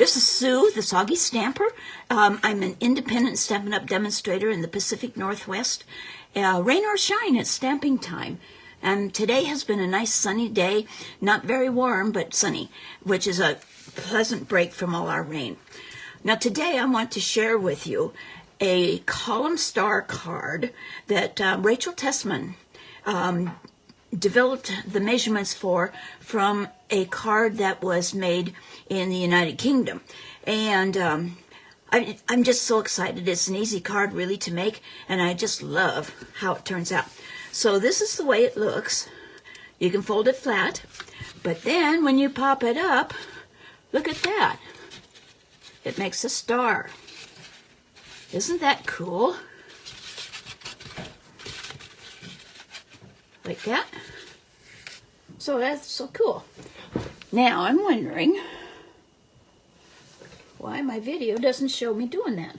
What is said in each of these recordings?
This is Sue, the Soggy Stamper. I'm an independent Stampin' Up! Demonstrator in the Pacific Northwest. Rain or shine, it's stamping time. And today has been a nice sunny day, not very warm, but sunny, which is a pleasant break from all our rain. Now today I want to share with you a column star card that Rachel Tessman developed the measurements for from a card that was made in the United Kingdom. And I'm just so excited. It's an easy card really to make, and I just love how it turns out. So this is the way it looks. You can fold it flat, but then when you pop it up, look at that. It makes a star. Isn't that cool? Like that. So that's so cool. Now I'm wondering why my video doesn't show me doing that.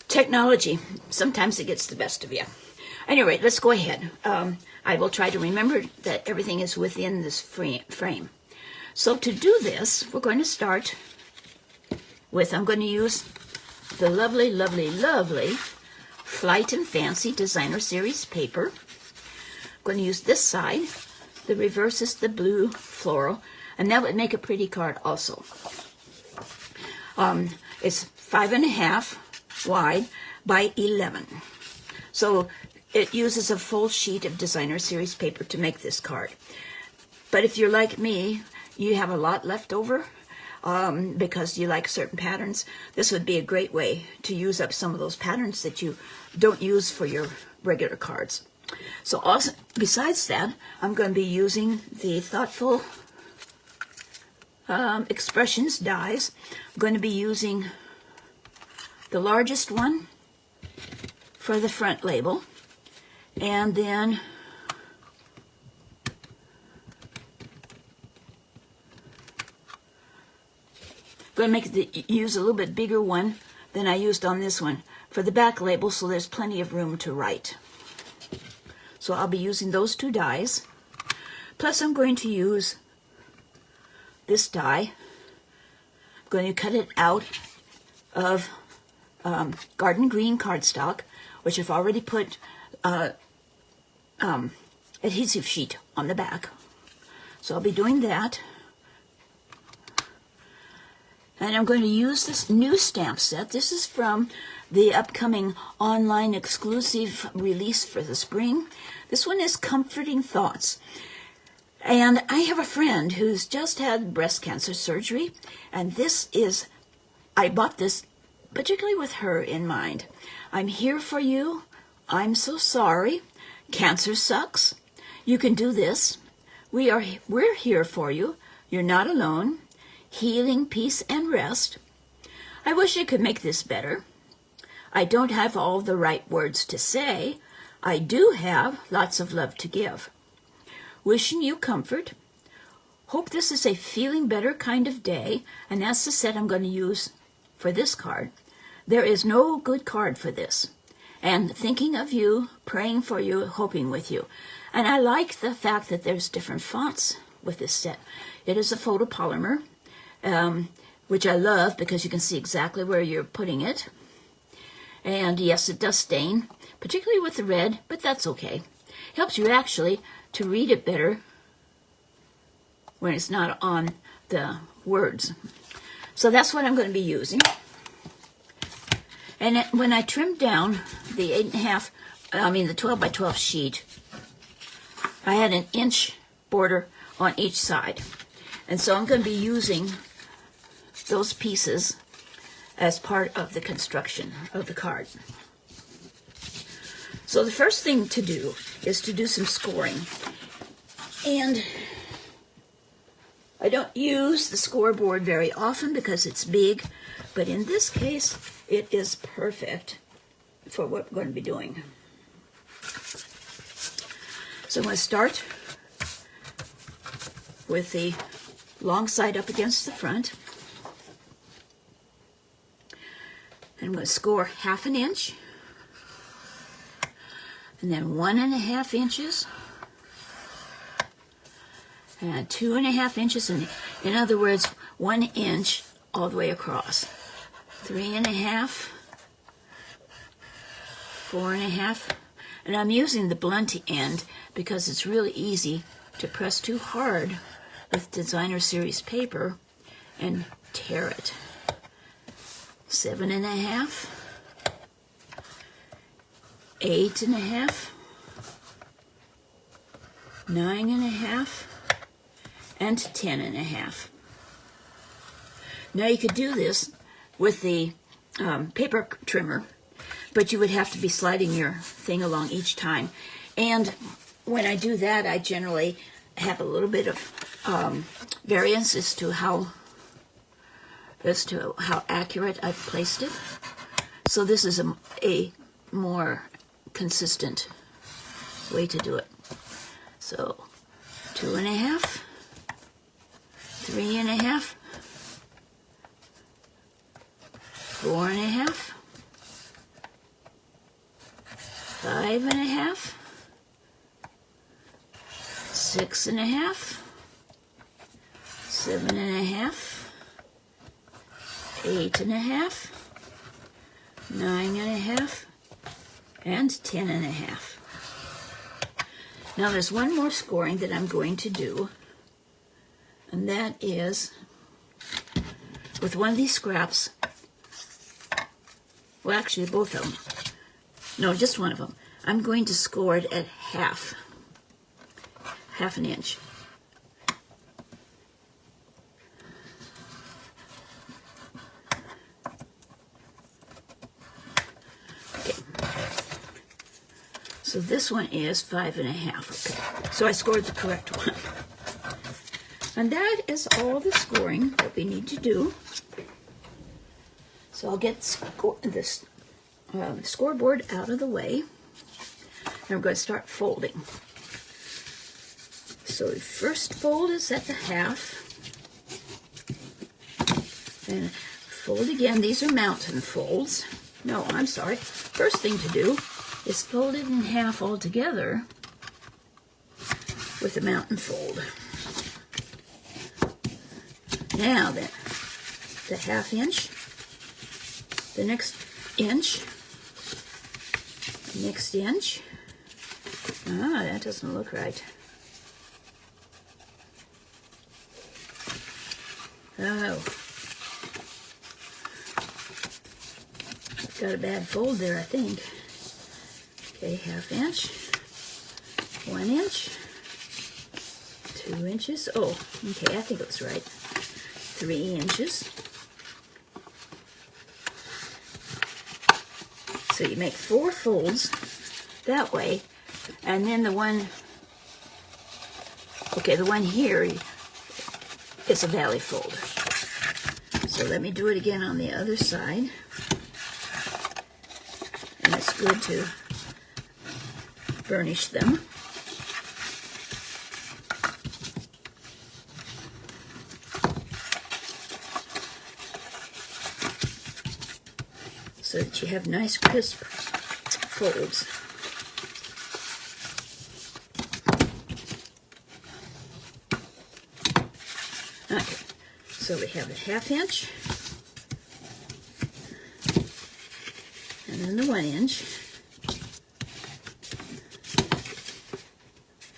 Technology. Sometimes it gets the best of you. Anyway, let's go ahead. I will try to remember that everything is within this frame. So to do this, we're going to start with, I'm going to use the lovely, lovely, lovely Flight and Fancy Designer Series paper. I'm going to use this side. The reverse is the blue floral, and that would make a pretty card also. It's 5.5 wide by 11. So it uses a full sheet of Designer Series paper to make this card. But if you're like me, you have a lot left over because you like certain patterns, this would be a great way to use up some of those patterns that you don't use for your regular cards. So also, besides that, I'm going to be using the Thoughtful Expressions dies. I'm going to be using the largest one for the front label, and then I'm going to use a little bit bigger one than I used on this one for the back label, so there's plenty of room to write. So I'll be using those two dies. Plus I'm going to use this die. I'm going to cut it out of garden green cardstock, which I've already put adhesive sheet on the back. So I'll be doing that. And I'm going to use this new stamp set. This is from the upcoming online exclusive release for the spring. This one is Comforting Thoughts. And I have a friend who's just had breast cancer surgery, and this is, I bought this particularly with her in mind. I'm here for you. I'm so sorry. Cancer sucks. You can do this. We're here for you. You're not alone. Healing, peace, and rest. I wish I could make this better. I don't have all the right words to say. I do have lots of love to give. Wishing you comfort. Hope this is a feeling better kind of day. And that's the set I'm going to use for this card. There is no good card for this. And thinking of you, praying for you, hoping with you. And I like the fact that there's different fonts with this set. It is a photopolymer, which I love because you can see exactly where you're putting it. And yes, it does stain, particularly with the red, but that's okay. Helps you actually to read it better when it's not on the words. So that's what I'm going to be using. And when I trimmed down the 12 by 12 sheet, I had an inch border on each side. And so I'm going to be using those pieces as part of the construction of the card. So the first thing to do is to do some scoring. And I don't use the scoreboard very often because it's big, but in this case, it is perfect for what we're going to be doing. So I'm going to start with the long side up against the front. I'm going to score 1/2 inch. and then 1.5 inches, and 2.5 inches, and in other words, 1 inch all the way across. 3.5, 4.5, and I'm using the blunt end because it's really easy to press too hard with designer series paper and tear it. 7.5, 8.5, 9.5, and 10.5. Now you could do this with the paper trimmer, but you would have to be sliding your thing along each time. And when I do that, I generally have a little bit of variance as to how accurate I've placed it. So this is a more consistent way to do it. So 2.5, 3.5, 4.5, 5.5, 6.5, 7.5, 8.5, 9.5, and 10.5. Now there's one more scoring that I'm going to do, and that is with one of these scraps. Well, actually, both of them. No, just one of them. I'm going to score it at half an inch. Okay. So this one is 5.5. Okay. So I scored the correct one. And that is all the scoring that we need to do. So I'll get this scoreboard out of the way. And I'm going to start folding. So the first fold is at the half. And fold again. These are mountain folds. No, I'm sorry. First thing to do is fold it in half all together with the mountain fold. Now then, the half inch, the next inch, next inch. Ah, that doesn't look right. Oh. Got a bad fold there, I think. Okay, half inch, 1 inch, 2 inches. Oh, okay, I think it was right. 3 inches. So you make 4 folds that way, and then the one here is a valley fold. So let me do it again on the other side. And it's good to burnish them. So that you have nice crisp folds. Okay, so we have a half inch, and then the 1 inch.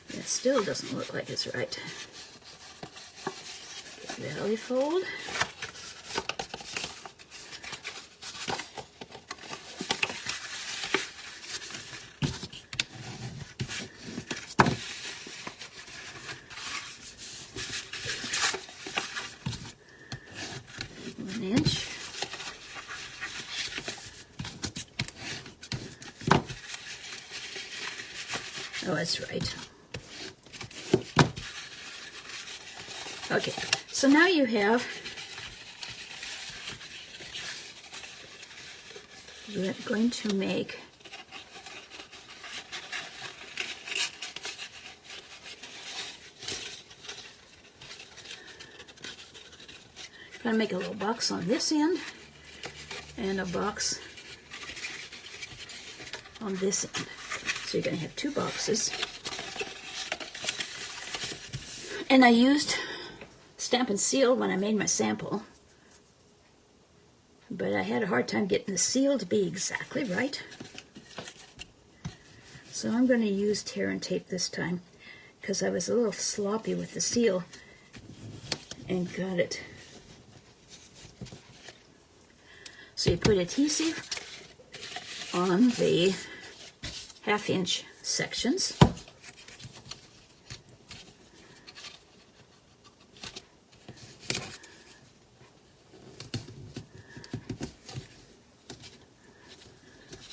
That still doesn't look like it's right. Valley fold. Inch. Oh, that's right. Okay, so now you have we're going to make going to make a little box on this end and a box on this end. So you're going to have 2 boxes. And I used Stamp and Seal when I made my sample, but I had a hard time getting the seal to be exactly right. So I'm going to use tear and tape this time because I was a little sloppy with the seal and got it. So you put adhesive on the 1/2 inch sections.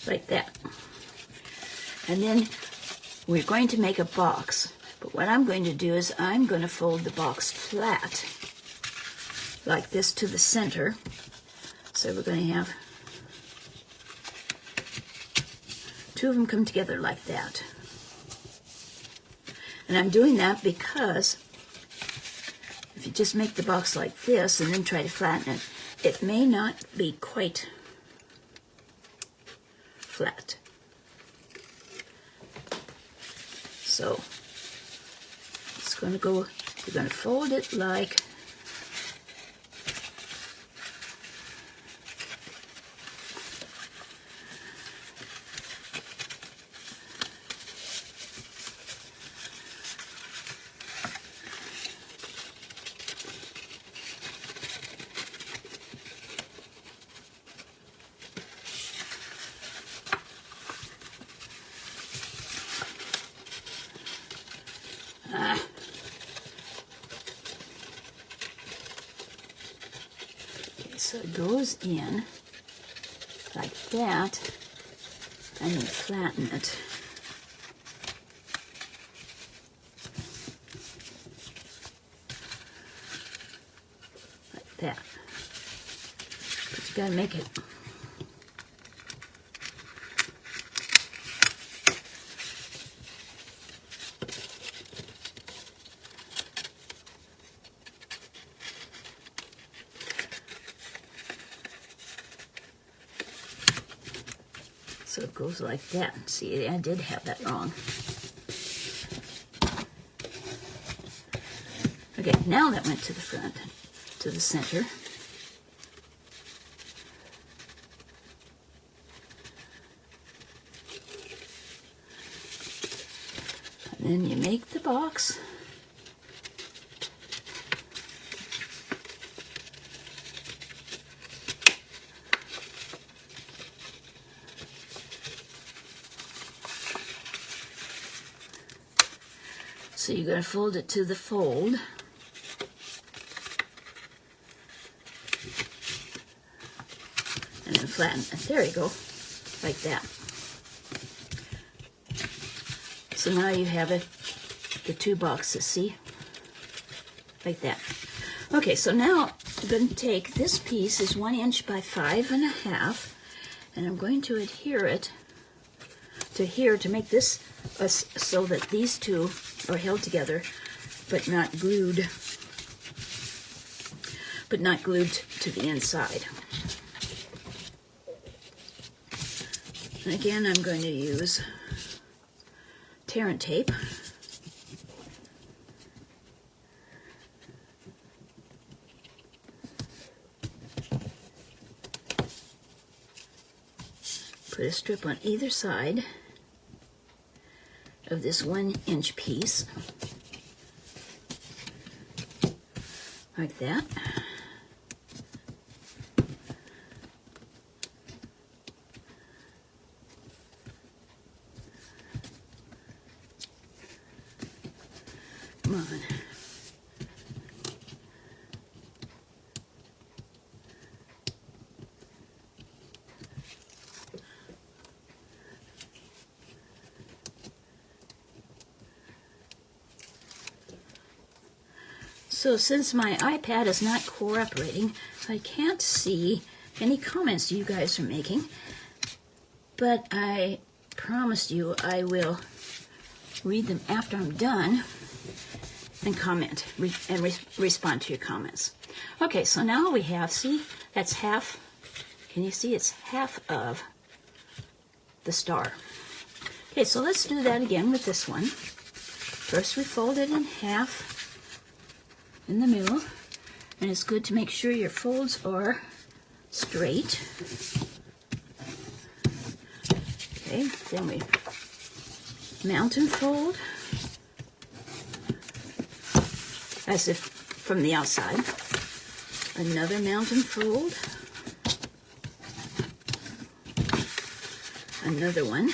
Like that. And then we're going to make a box. But what I'm going to do is I'm going to fold the box flat like this to the center. So we're going to have 2 of them come together like that. And I'm doing that because if you just make the box like this and then try to flatten it, it may not be quite flat. So it's going to go, you're going to fold it like so it goes in like that, and then flatten it. Like that. But you gotta make it so it goes like that. See, I did have that wrong. Okay, now that went to the front, to the center. And then you make the box. So you're going to fold it to the fold. And then flatten it. There you go. Like that. So now you have it, the 2 boxes, see? Like that. Okay, so now I'm going to take this piece is 1 inch by 5.5, and I'm going to adhere it to here to make this so that these 2 are held together, but not glued to the inside. And again, I'm going to use tear and tape. Put a strip on either side of this 1 inch piece, like that. Come on. So since my iPad is not cooperating, I can't see any comments you guys are making, but I promised you I will read them after I'm done and comment and respond to your comments. Okay, so now we have, see, that's half, can you see it's half of the star. Okay, so let's do that again with this one. First we fold it in half in the middle, and it's good to make sure your folds are straight. Okay, then we mountain fold as if from the outside. Another mountain fold. Another one.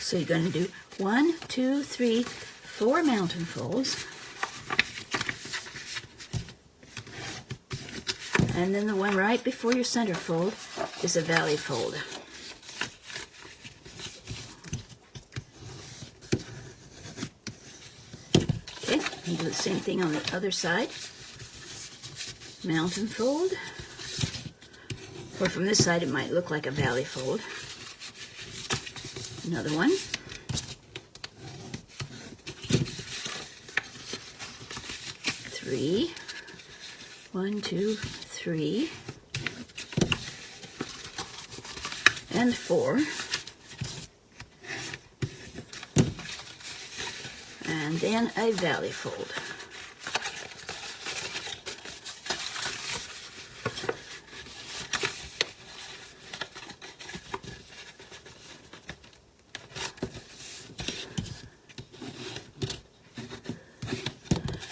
So you're going to do 1, 2, 3, 4 mountain folds. And then the one right before your center fold is a valley fold. Okay, and do the same thing on the other side. Mountain fold. Or from this side it might look like a valley fold. Another one. Three. 1, 2, 3. And 4. And then a valley fold.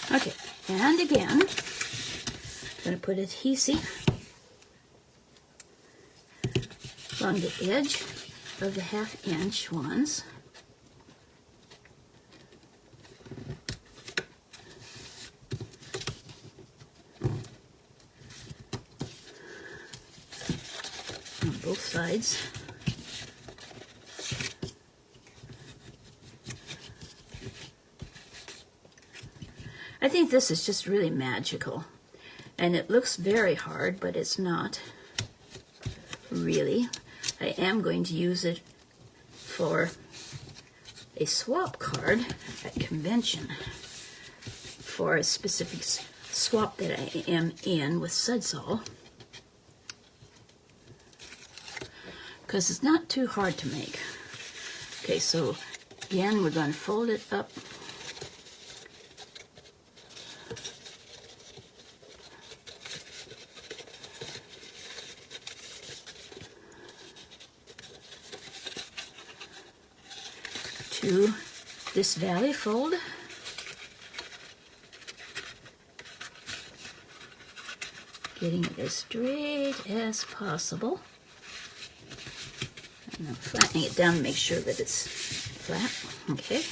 Okay, and again, I'm going to put adhesive along the edge of the 1/2 inch ones. On both sides. I think this is just really magical, and it looks very hard, but it's not really. I am going to use it for a swap card at convention for a specific swap that I am in with Sudsall, because it's not too hard to make. Okay, so again, we're going to fold it up. To this valley fold. Getting it as straight as possible. And I'm flattening it down to make sure that it's flat. Okay.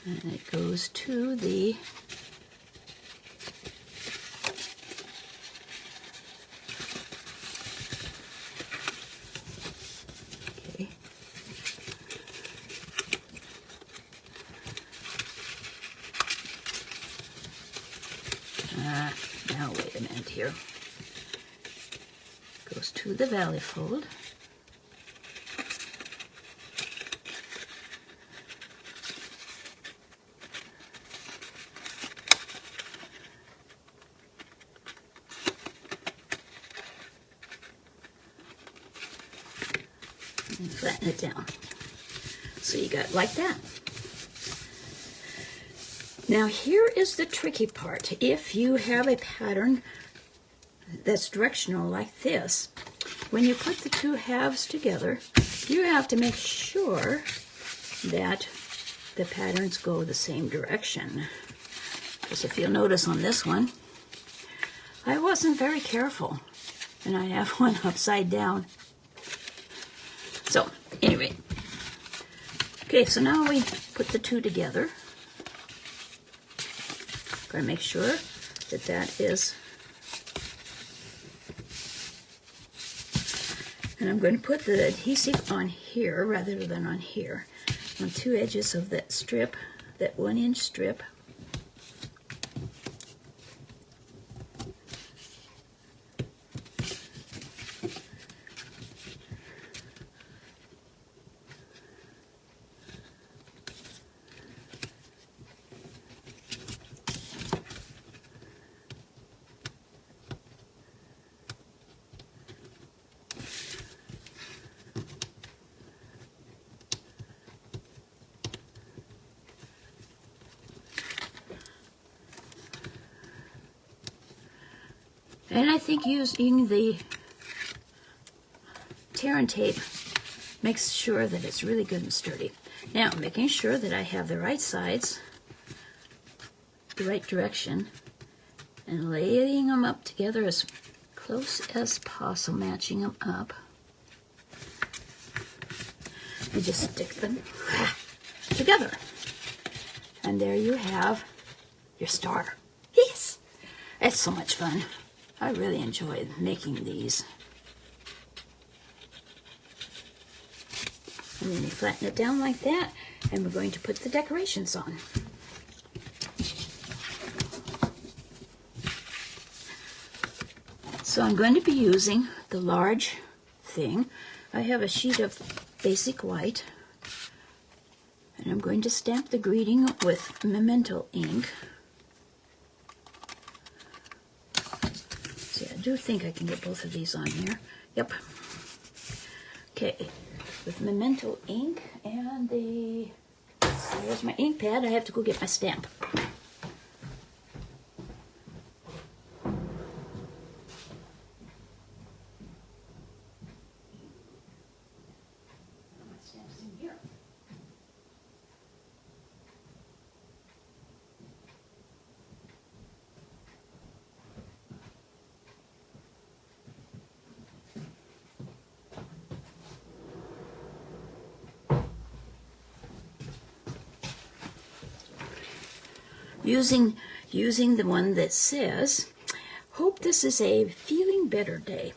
And it goes to the now wait a minute here. Goes to the valley fold. And flatten it down. So you got like that. Now here is the tricky part. If you have a pattern that's directional like this, when you put the two halves together, you have to make sure that the patterns go the same direction. Because if you'll notice on this one, I wasn't very careful, and I have one upside down. So anyway, okay, so now we put the two together. Going to make sure that that is, and I'm going to put the adhesive on here rather than on here, on two edges of that strip, that 1-inch strip. And I think using the tear and tape makes sure that it's really good and sturdy. Now, making sure that I have the right sides, the right direction, and laying them up together as close as possible, matching them up. You just stick them together. And there you have your star. Yes! It's so much fun. I really enjoy making these. And then you flatten it down like that, and we're going to put the decorations on. So I'm going to be using the large thing. I have a sheet of basic white, and I'm going to stamp the greeting with Memento ink. See, I do think I can get both of these on here. Yep. Okay, with Memento ink and the, there's my ink pad. I have to go get my stamp. Using the one that says, "Hope this is a feeling better day."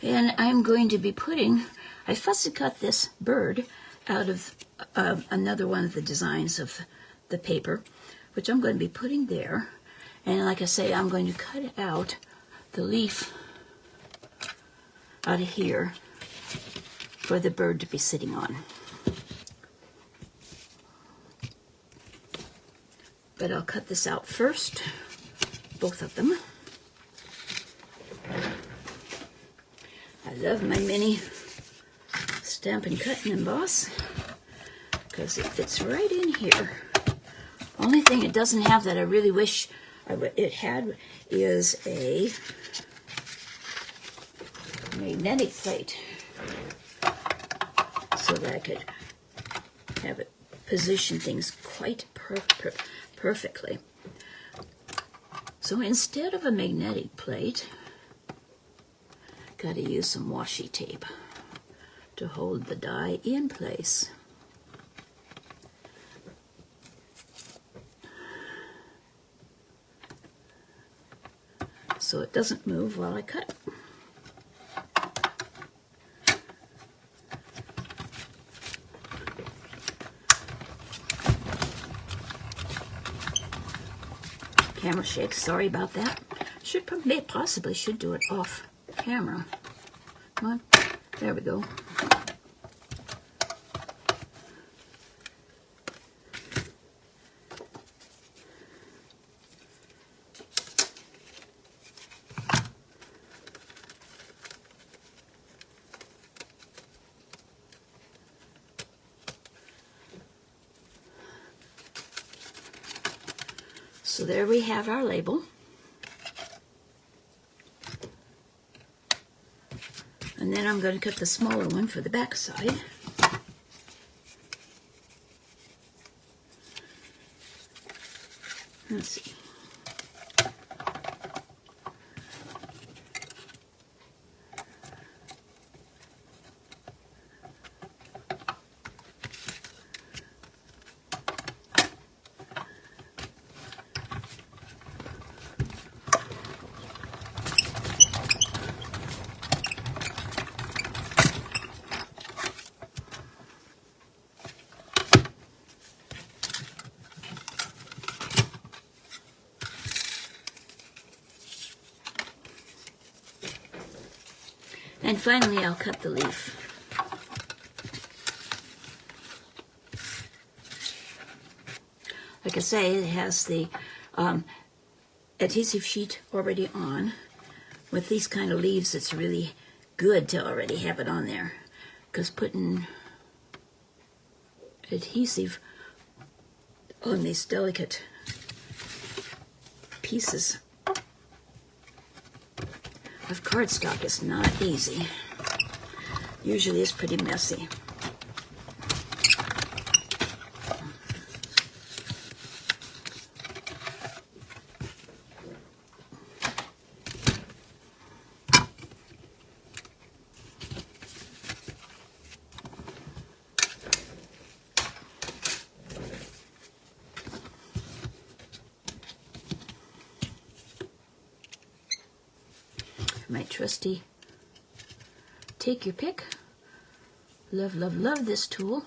And I'm going to be putting, I fussy cut this bird out of another one of the designs of the paper, which I'm going to be putting there. And like I say, I'm going to cut out the leaf out of here for the bird to be sitting on. But I'll cut this out first, both of them. I love my mini Stampin' Cut and Emboss because it fits right in here. Only thing it doesn't have that I really wish it had is a magnetic plate so that I could have it position things quite perfectly. So instead of a magnetic plate, got to use some washi tape to hold the die in place. So it doesn't move while I cut. Camera shakes, sorry about that. Possibly should do it off camera. Come on, there we go. So there we have our label. And then I'm going to cut the smaller one for the back side. Let's see. And finally, I'll cut the leaf. say, it has the adhesive sheet already on. With these kind of leaves, it's really good to already have it on there, because putting adhesive on these delicate pieces of cardstock is not easy. Usually it's pretty messy. My trusty take your pick. Love, love, love this tool.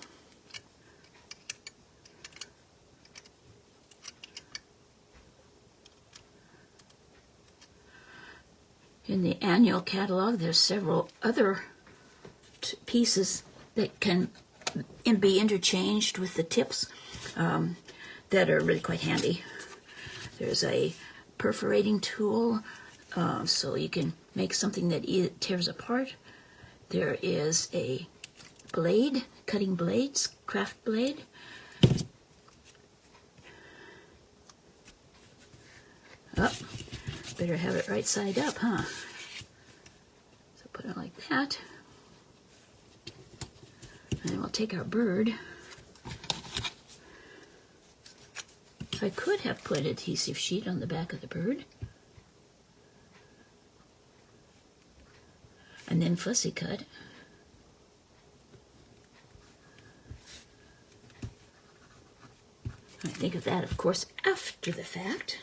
In the annual catalog, there's several other pieces that can be interchanged with the tips that are really quite handy. There's a perforating tool, so you can make something that tears apart. There is a blade, cutting blades, craft blade. Oh, better have it right side up, huh? So put it like that. And we'll take our bird. I could have put adhesive sheet on the back of the bird. And then fussy cut. I think of that, of course, after the fact.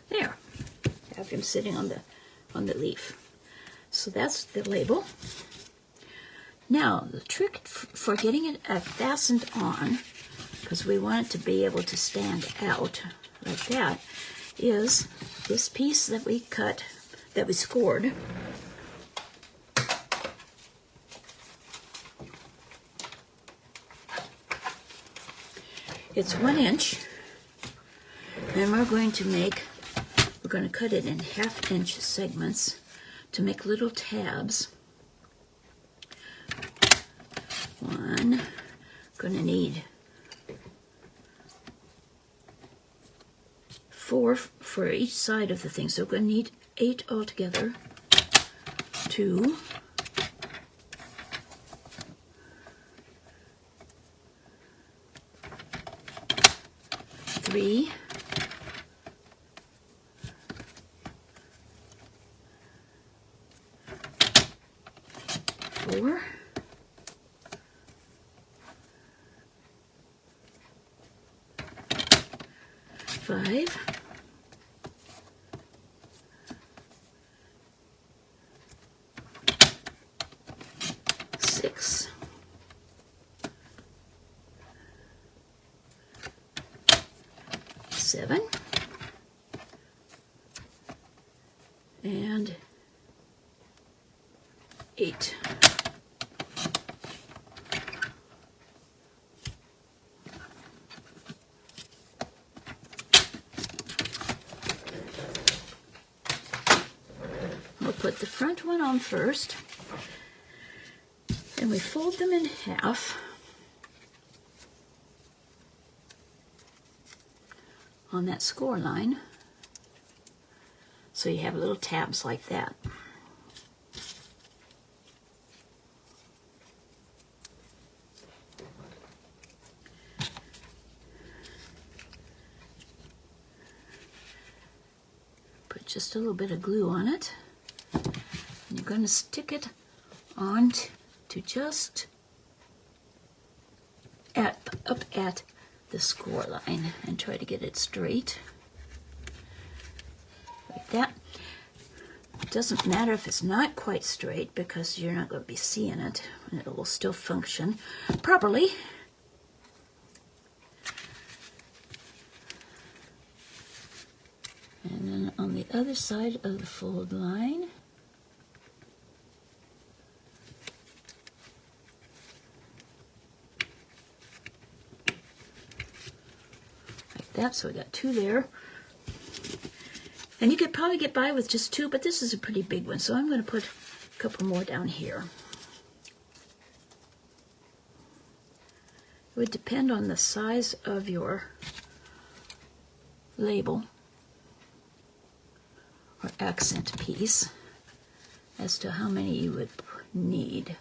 There. Have him sitting on the leaf. So that's the label. Now, the trick for getting it fastened on, because we want it to be able to stand out like that, is this piece that we cut, that we scored. It's 1 inch, and we're going to cut it in 1/2 inch segments to make little tabs. One, gonna need 4 for each side of the thing, so we're gonna need 8 altogether. 2, 3, 4, 5, 6, 7, and 8. We'll put the front one on first, and we fold them in half on that score line, so you have little tabs like that. Put just a little bit of glue on it, and you're going to stick it on to just up at the score line and try to get it straight like that. It doesn't matter if it's not quite straight, because you're not going to be seeing it, and it will still function properly. And And on the other side of the fold line, like that. So we got 2 there. And you could probably get by with just 2, but this is a pretty big one, so I'm going to put a couple more down here. It would depend on the size of your label or accent piece as to how many you would need.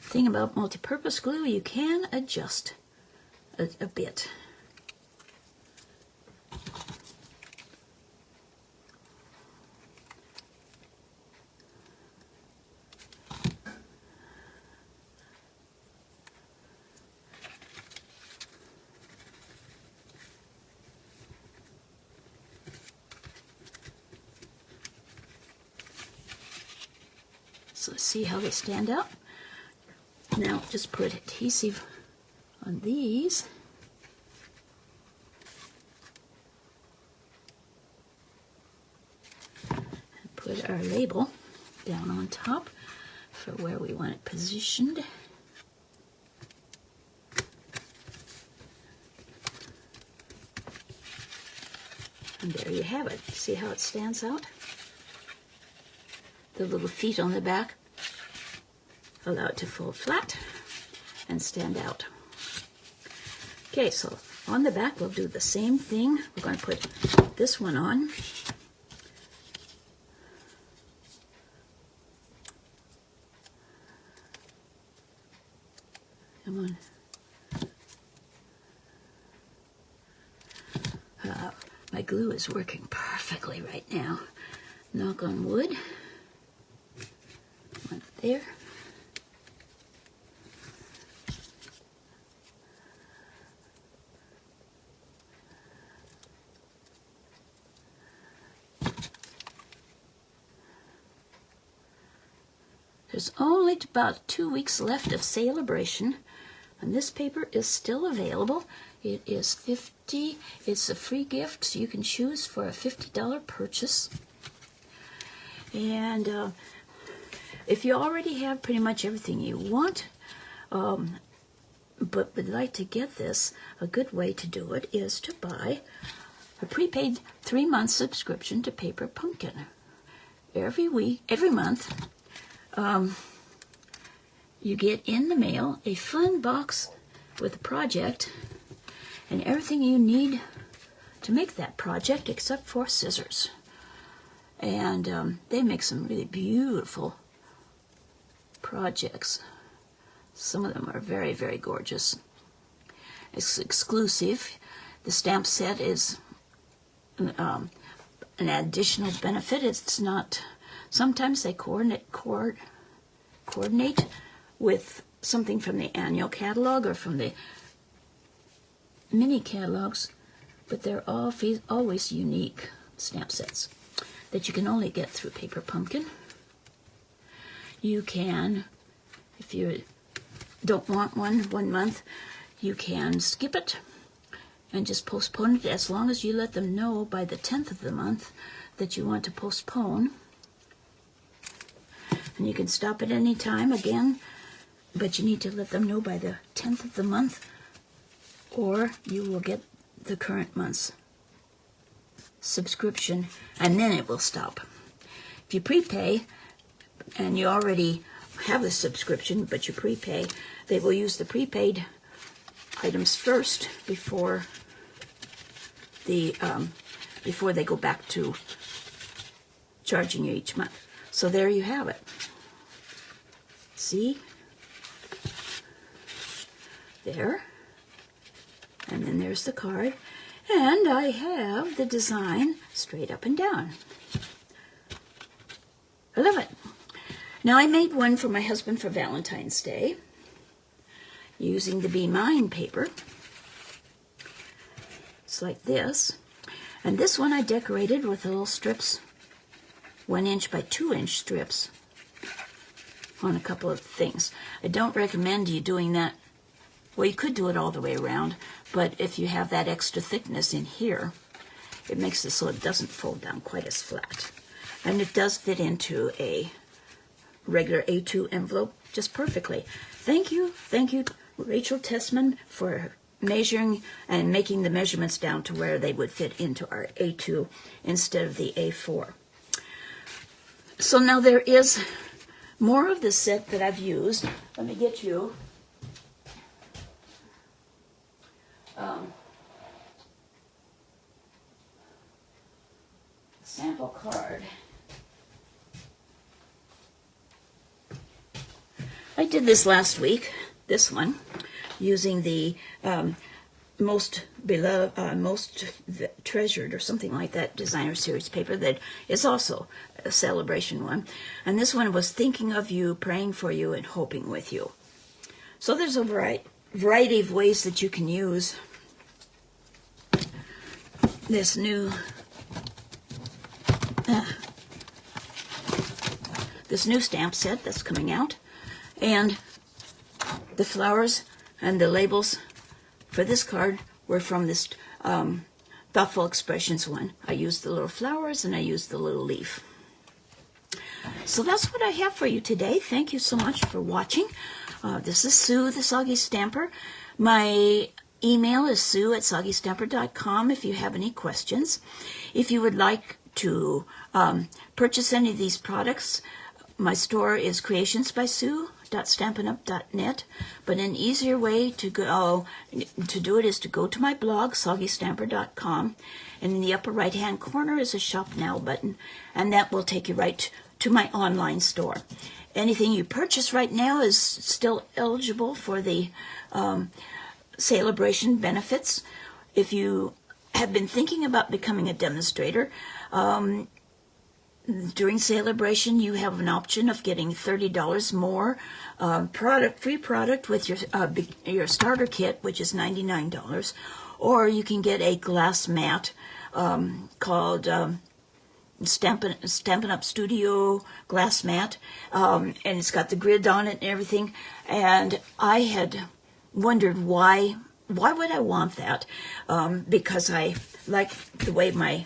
Thing about multi-purpose glue, you can adjust a bit. So let's see how they stand out. Now just put adhesive on these. And put our label down on top for where we want it positioned. And there you have it. See how it stands out? The little feet on the back allow it to fold flat and stand out. Okay, so on the back we'll do the same thing. We're going to put this one on. Come on. My glue is working perfectly right now. Knock on wood. One there. There's only about 2 weeks left of celebration, and this paper is still available. It is $50. It's a free gift, so you can choose for a $50 purchase. And if you already have pretty much everything you want, but would like to get this, a good way to do it is to buy a prepaid 3-month subscription to Paper Pumpkin. Every month, you get in the mail a fun box with a project and everything you need to make that project except for scissors. And they make some really beautiful projects. Some of them are very, very gorgeous. It's exclusive. The stamp set is an additional benefit. It's not. Sometimes they coordinate with something from the annual catalog or from the mini catalogs, but they're always unique stamp sets that you can only get through Paper Pumpkin. You can, if you don't want one month, you can skip it and just postpone it as long as you let them know by the 10th of the month that you want to postpone. And you can stop at any time again, but you need to let them know by the 10th of the month, or you will get the current month's subscription, and then it will stop. If you prepay, and you already have the subscription, but you prepay, they will use the prepaid items first before they go back to charging you each month. So there you have it. See? There. And then there's the card. And I have the design straight up and down. I love it. Now I made one for my husband for Valentine's Day using the Be Mine paper. It's like this. And this one I decorated with little strips, 1 inch by 2 inch strips on a couple of things. I don't recommend you doing that. Well, you could do it all the way around, but if you have that extra thickness in here, it makes it so it doesn't fold down quite as flat. And it does fit into a regular A2 envelope just perfectly. Thank you, Rachel Tessman, for measuring and making the measurements down to where they would fit into our A2 instead of the A4. So now there is more of the set that I've used. Let me get you sample card. I did this last week, this one, using the most beloved, most treasured, or something like that, designer series paper that is also a celebration one. And this one was thinking of you, praying for you, and hoping with you. So there's a variety of ways that you can use this new stamp set that's coming out. And the flowers and the labels for this card were from this Thoughtful Expressions one. I used the little flowers and I used the little leaf. So that's what I have for you today. Thank you so much for watching. This is Sue, the Soggy Stamper. My email is sue@soggystamper.com if you have any questions. If you would like to purchase any of these products, my store is creationsbysue.stampinup.net, but an easier way to do it is to go to my blog, soggystamper.com, and in the upper right-hand corner is a Shop Now button, and that will take you right to my online store. Anything you purchase right now is still eligible for the celebration benefits. If you have been thinking about becoming a demonstrator, during celebration, you have an option of getting $30 more free product with your starter kit, which is $99, or you can get a glass mat called Stampin' Up Studio glass mat, and it's got the grid on it and everything. And I had wondered why would I want that? Because I like the way my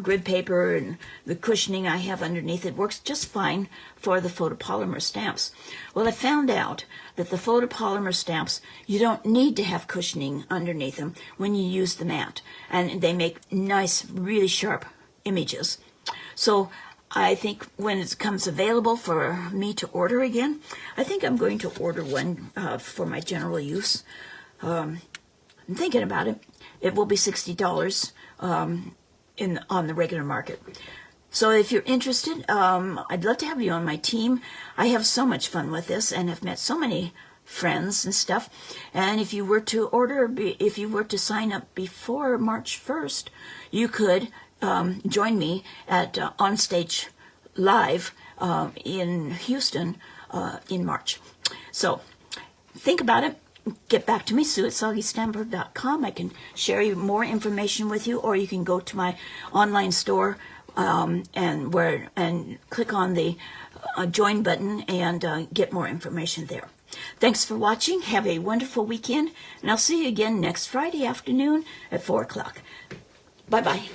grid paper and the cushioning I have underneath it works just fine for the photopolymer stamps. Well, I found out that the photopolymer stamps, you don't need to have cushioning underneath them when you use the mat, and they make nice, really sharp images. So I think when it comes available for me to order again, I think I'm going to order one for my general use. I'm thinking about it. It will be $60 on the regular market. So if you're interested, I'd love to have you on my team. I have so much fun with this and have met so many friends and stuff. And if you were to if you were to sign up before March 1st, you could join me at Onstage Live in Houston in March. So think about it. Get back to me, sue@soggystamper.com. I can share more information with you, or you can go to my online store and click on the join button and get more information there. Thanks for watching. Have a wonderful weekend, and I'll see you again next Friday afternoon at 4 o'clock. Bye-bye.